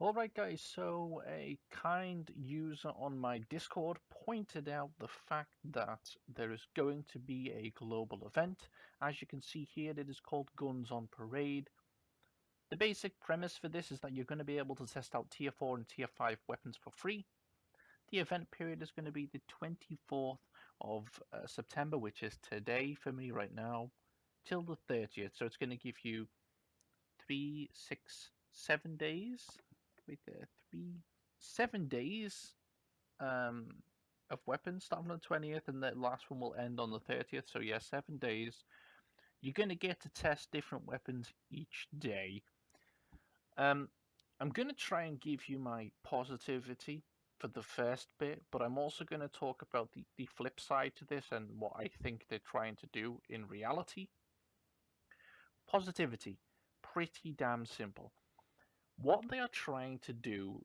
Alright guys, so a kind user on my Discord pointed out the fact that there is going to be a global event. As you can see here, it is called Guns on Parade. The basic premise for this is that you're going to be able to test out Tier 4 and Tier 5 weapons for free. The event period is going to be the 24th of September, which is today for me right now, till the 30th. So it's going to give you 3, 6, 7 days. Wait there, 7 days of weapons starting on the 20th, and the last one will end on the 30th. So, yeah, 7 days. You're going to get to test different weapons each day. Um, I'm going to try and give you my positivity for the first bit, but I'm also going to talk about the flip side to this and what I think they're trying to do in reality. Positivity, pretty damn simple. What they are trying to do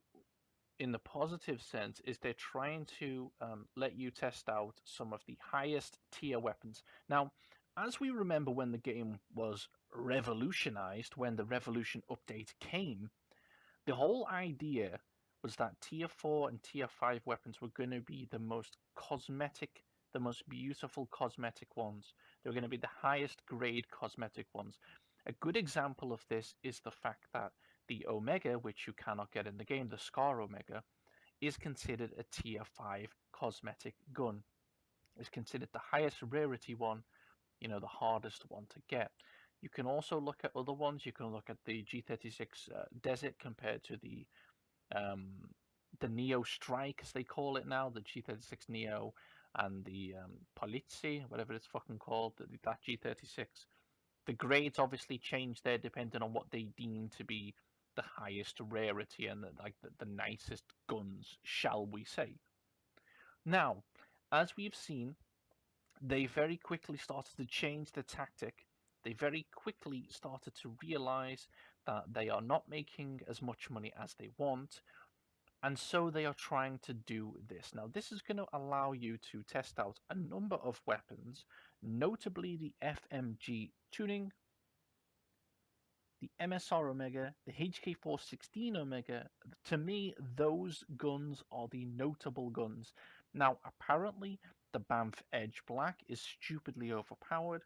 in the positive sense is they're trying to let you test out some of the highest tier weapons. Now, as we remember when the game was revolutionized, when the Revolution update came, the whole idea was that tier 4 and tier 5 weapons were going to be the most cosmetic, the most beautiful cosmetic ones. They were going to be the highest grade cosmetic ones. A good example of this is the fact that the Omega, which you cannot get in the game, the Scar Omega, is considered a tier 5 cosmetic gun. It's considered the highest rarity one, the hardest one to get. You can also look at other ones. You can look at the G36 Desert compared to um, the Neo Strike, as they call it now, the G36 Neo, and the Polizzi, whatever it's fucking called, that G36. The grades obviously change there depending on what they deem to be the highest rarity and the nicest guns, shall we say. Now, as we've seen, they very quickly started to change the tactic. They very quickly started to realize that they are not making as much money as they want, and so they are trying to do this. Now, this is going to allow you to test out a number of weapons, notably the FMG tuning, the MSR Omega, the HK416 Omega. To me, those guns are the notable guns. Now, apparently, the Banff Edge Black is stupidly overpowered.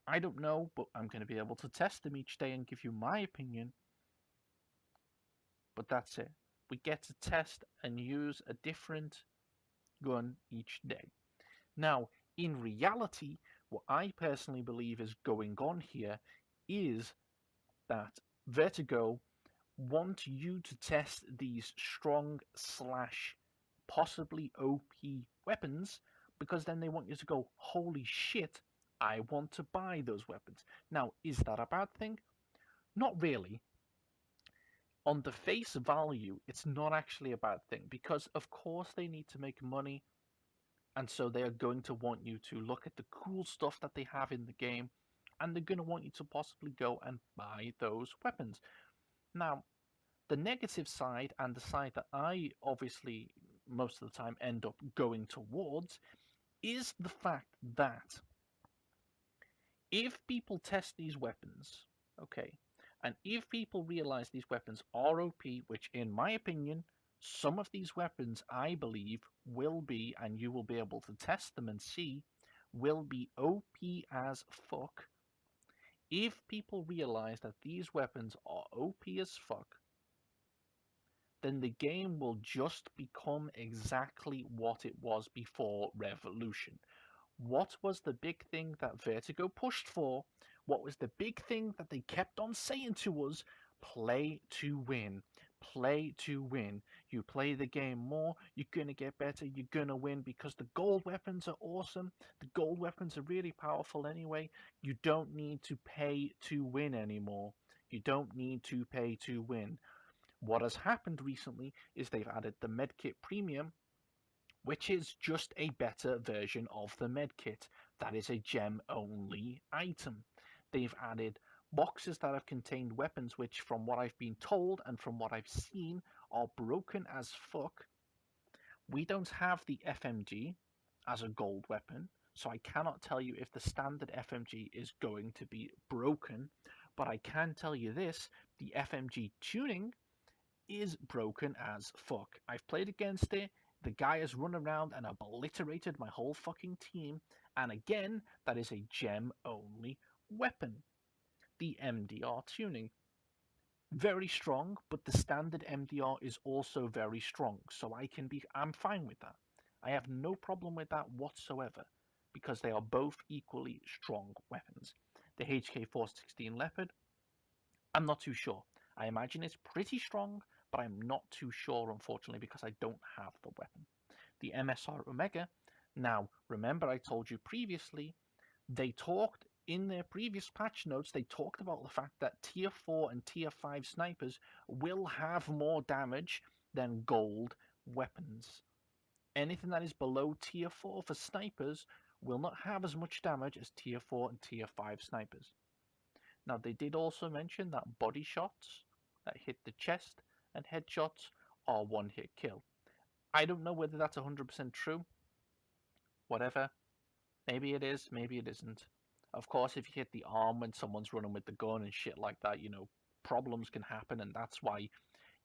I don't know, but I'm going to be able to test them each day and give you my opinion. But that's it. We get to test and use a different gun each day. Now, in reality, what I personally believe is going on here is that Vertigo want you to test these strong slash possibly OP weapons because then they want you to go, holy shit, I want to buy those weapons. Now, is that a bad thing? Not really. On the face value, it's not actually a bad thing because, of course, they need to make money, and so they are going to want you to look at the cool stuff that they have in the game, and they're going to want you to possibly go and buy those weapons. Now, the negative side, and the side that I obviously most of the time end up going towards, is the fact that if people test these weapons, okay, and if people realize these weapons are OP, which in my opinion, some of these weapons I believe will be, and you will be able to test them and see, will be OP as fuck. If people realize that these weapons are OP as fuck, then the game will just become exactly what it was before Revolution. What was the big thing that Vertigo pushed for? What was the big thing that they kept on saying to us? Play to win. Play to win. You play the game more, you're going to get better, you're going to win because the gold weapons are awesome. The gold weapons are really powerful anyway. You don't need to pay to win anymore. You don't need to pay to win. What has happened recently is they've added the Medkit Premium, which is just a better version of the medkit. That is a gem-only item. They've added boxes that have contained weapons which, from what I've been told and from what I've seen, are broken as fuck. We don't have the FMG as a gold weapon, so I cannot tell you if the standard FMG is going to be broken, but I can tell you this, the FMG tuning is broken as fuck. I've played against it. The guy has run around and obliterated my whole fucking team. And again, that is a gem only weapon. The MDR tuning. Very strong, but the standard MDR is also very strong. So I'm fine with that. I have no problem with that whatsoever because they are both equally strong weapons. The HK416 Leopard, I'm not too sure. I imagine it's pretty strong, but I'm not too sure, unfortunately, because I don't have the weapon. The MSR Omega, now remember I told you previously, they talked in their previous patch notes, they talked about the fact that tier 4 and tier 5 snipers will have more damage than gold weapons. Anything that is below tier 4 for snipers will not have as much damage as tier 4 and tier 5 snipers. Now, they did also mention that body shots that hit the chest and headshots are one-hit kill. I don't know whether that's 100% true. Whatever. Maybe it is, maybe it isn't. Of course, if you hit the arm when someone's running with the gun and shit like that, problems can happen, and that's why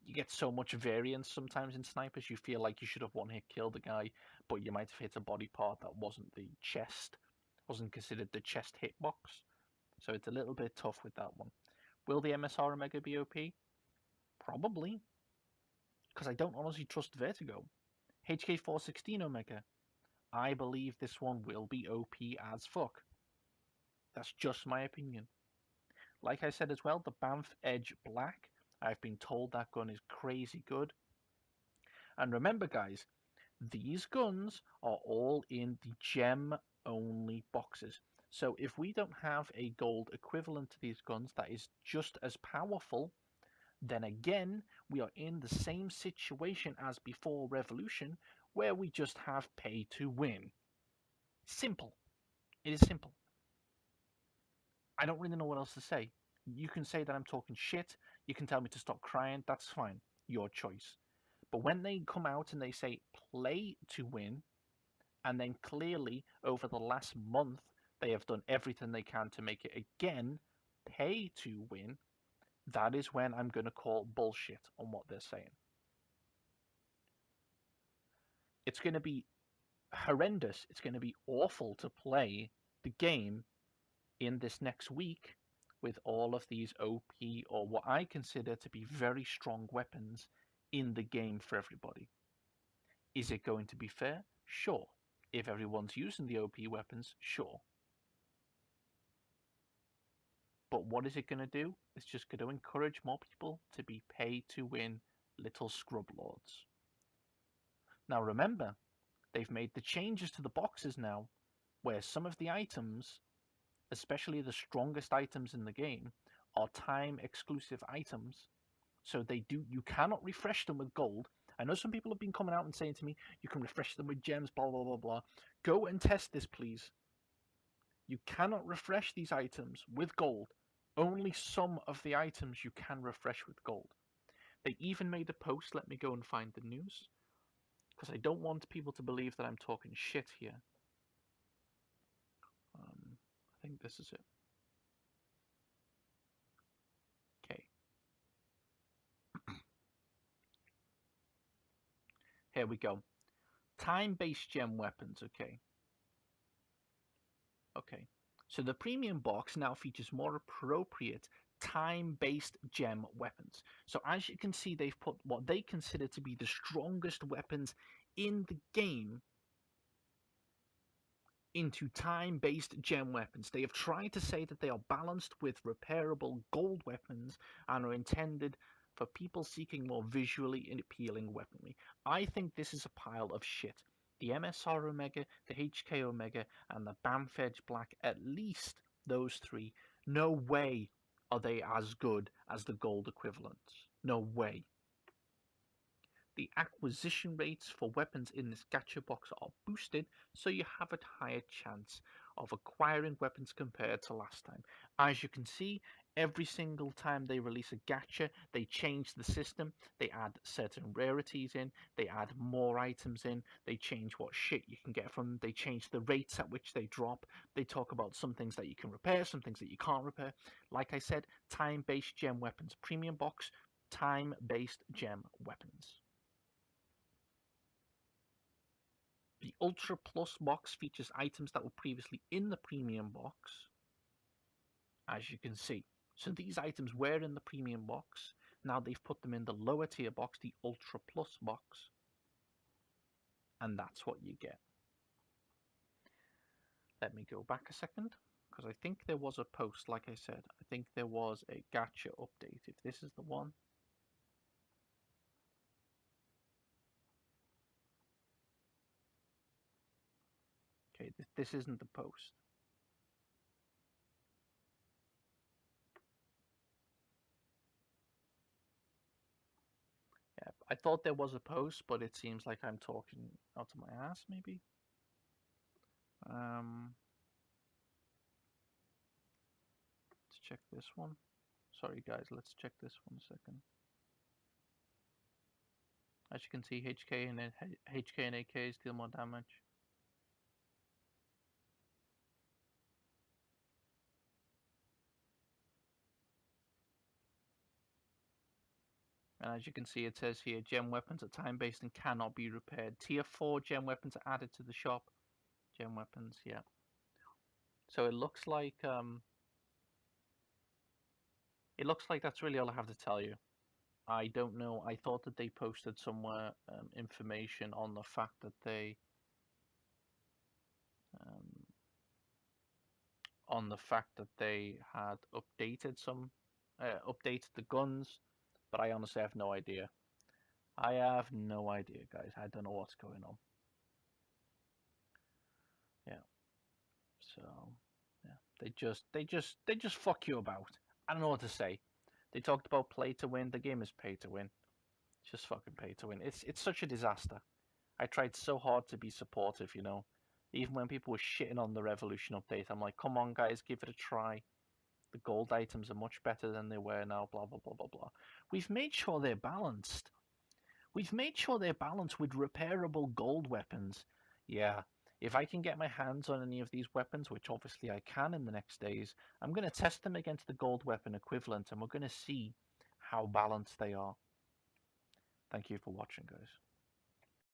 you get so much variance sometimes in snipers. You feel like you should have one-hit killed the guy, but you might have hit a body part that wasn't the chest, wasn't considered the chest hitbox. So it's a little bit tough with that one. Will the MSR Omega be OP? Probably, because I don't honestly trust Vertigo. HK416 Omega, I believe this one will be OP as fuck. That's just my opinion. Like I said as well, the Banff Edge Black, I've been told that gun is crazy good. And remember guys, these guns are all in the gem-only boxes. So if we don't have a gold equivalent to these guns that is just as powerful, then again, we are in the same situation as before Revolution, where we just have pay to win. Simple. It is simple. I don't really know what else to say. You can say that I'm talking shit, you can tell me to stop crying, that's fine. Your choice. But when they come out and they say play to win, and then clearly over the last month they have done everything they can to make it again pay to win, that is when I'm going to call bullshit on what they're saying. It's going to be horrendous. It's going to be awful to play the game in this next week with all of these OP or what I consider to be very strong weapons in the game for everybody. Is it going to be fair? Sure. If everyone's using the OP weapons, sure. But what is it going to do? It's just going to encourage more people to be pay to win little scrub lords. Now remember, they've made the changes to the boxes now, where some of the items, especially the strongest items in the game, are time exclusive items. So you cannot refresh them with gold. I know some people have been coming out and saying to me, you can refresh them with gems, blah, blah, blah, blah. Go and test this, please. You cannot refresh these items with gold. Only some of the items you can refresh with gold. They even made a post, let me go and find the news, because I don't want people to believe that I'm talking shit here. I think this is it. Okay. Here we go. Time-based gem weapons, okay. Okay. So the premium box now features more appropriate time-based gem weapons. So as you can see, they've put what they consider to be the strongest weapons in the game into time-based gem weapons. They have tried to say that they are balanced with repairable gold weapons and are intended for people seeking more visually appealing weaponry. I think this is a pile of shit. The MSR Omega, the HK Omega, and the Banff Edge Black, at least those three, no way are they as good as the gold equivalents. No way. The acquisition rates for weapons in this gacha box are boosted, so you have a higher chance of acquiring weapons compared to last time. As you can see, every single time they release a gacha, they change the system, they add certain rarities in, they add more items in, they change what shit you can get from them, they change the rates at which they drop, they talk about some things that you can repair, some things that you can't repair. Like I said, time-based gem weapons, premium box, time-based gem weapons. The Ultra Plus box features items that were previously in the Premium box, as you can see. So these items were in the Premium box. Now they've put them in the lower tier box, the Ultra Plus box. And that's what you get. Let me go back a second, because I think there was a post, like I said. I think there was a gacha update, if this is the one. Okay, this isn't the post. Yeah, I thought there was a post, but it seems like I'm talking out of my ass, maybe. Let's check this one. Sorry, guys, let's check this one a second. As you can see, HK and AKs deal more damage. And as you can see, it says here, gem weapons are time-based and cannot be repaired. Tier 4 gem weapons are added to the shop. Gem weapons, yeah. So it looks like that's really all I have to tell you. I don't know. I thought that they posted somewhere information on the fact that they had updated the guns, but I honestly have no idea. I have no idea, guys. I don't know what's going on. Yeah. So, yeah, they just fuck you about. I don't know what to say. They talked about play to win. The game is pay to win. It's just fucking pay to win. It's such a disaster. I tried so hard to be supportive, you know. Even when people were shitting on the Revolution update, I'm like, come on, guys, give it a try. The gold items are much better than they were now, blah, blah, blah, blah, blah. We've made sure they're balanced. We've made sure they're balanced with repairable gold weapons. Yeah, if I can get my hands on any of these weapons, which obviously I can in the next days, I'm going to test them against the gold weapon equivalent, and we're going to see how balanced they are. Thank you for watching, guys.